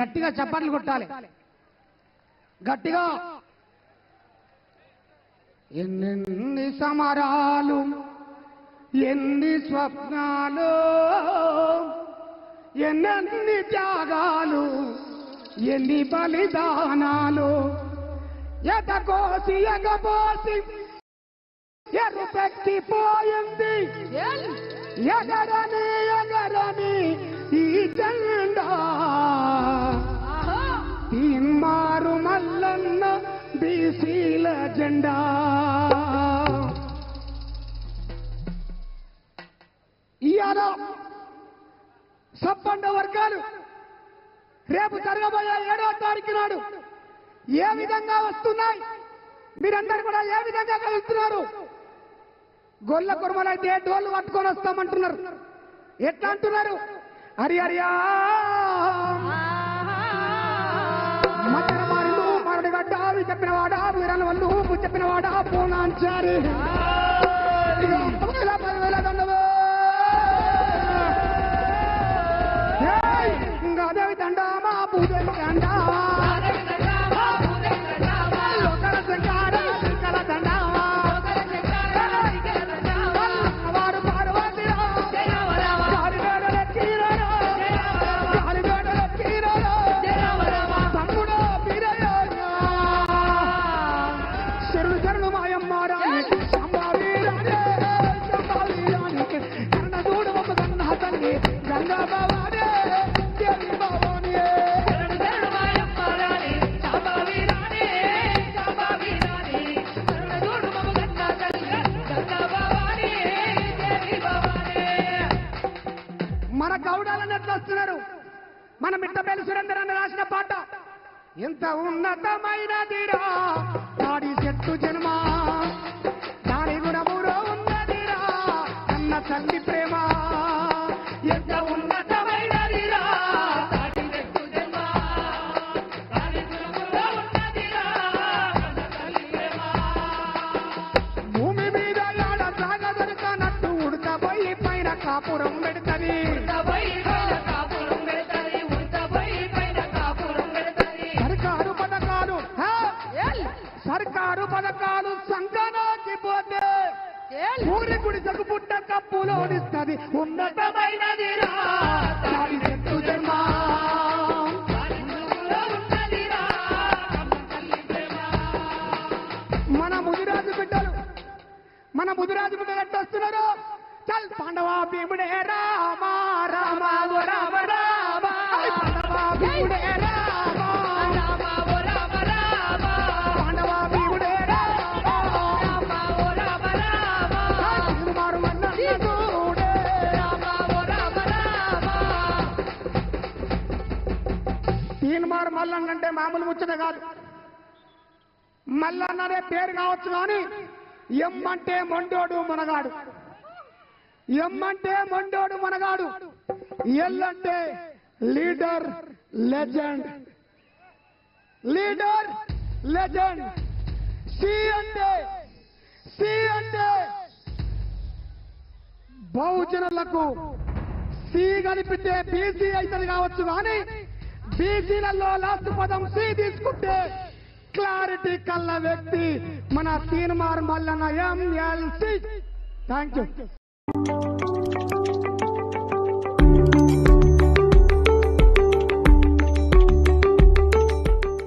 గట్టిగా చప్పట్లు కొట్టాలి గట్టిగా. ఎన్నెన్ని సమరాలు ఎన్ని స్వప్నాలు ఎన్నెన్ని త్యాగాలు ఎన్ని బలిదానాలు ఎదకోసి ఎగబోసి ఎరుపెక్కిపోయింది ఎగరని ఎగరని ఈ జెండా తీన్మారు మల్లన్న బీసీల జెండా. ఇయాల సబ్బండ వర్గాలు రేపు జరగబోయే 7వ తారీఖు నాడు ఏ విధంగా వస్తున్నాయి, మీరందరూ కూడా ఏ విధంగా కలుస్తున్నారు? గొల్ల కుర్మలైతే డోళ్ళు పట్టుకొని వస్తామంటున్నారు. ఎట్లా అంటున్నారు? హరి హరియా మధ్యన మారిండు మరడి గడ్డ చెప్పిన వాడా వీరల వల్లు చెప్పిన వాడా పూనాంచారి 10,000 దండవు ఇంకా దేవి దండ మా పూజలు దండ మన గౌడాలను ఎట్లా వస్తున్నారు? మన మిట్టపల్లి సురేందర్ అన్న రాసిన పాట ఎంత ఉన్నతమైనదిరా దాడి చెట్టు జన్మ దాని గుణములో ఉన్నదిరా అన్న తల్లి ప్రేమ ఎంత ఉన్నతమైనదిరా దాడి చెట్టు జన్మ దాని గుణములో ఉన్నదిరా అన్న తల్లి ప్రేమ. భూమి మీద యాడ సాగ దొరకనట్టు ఉడతబోయి పైన కాపురం పెడతది సర్కారు పథకాలు సంకనాకి పోతే ఊరి గుడి సగుపుట్ట కప్పులోనిస్తుంది ఉన్నతమైనది మన ముదిరాజు బిడ్డలు ఎట్లా వస్తున్నారు? చల్ పాండవా భీముడే రామ రామ రామ రామ పాండవా భీముడే తీన్మారు మల్లన్న అంటే మామూలు ముచ్చట కాదు. మల్లన్న అనే పేరు కావచ్చు కానీ ఎమ్మంటే మొండోడు మనగాడు, ఎమ్మంటే మొండోడు మనగాడు, ఎల్లంటే leader legend, leader legend, C అంటే బహుజనులకు సి కలిపితే బీసీ అవుతుంది కావచ్చు కానీ బీసీలలో లాస్ట్ పదం సి తీసుకుంటే క్లారిటీ కల్ల వ్యక్తి మన Teenmar Mallanna MLC. Thank you.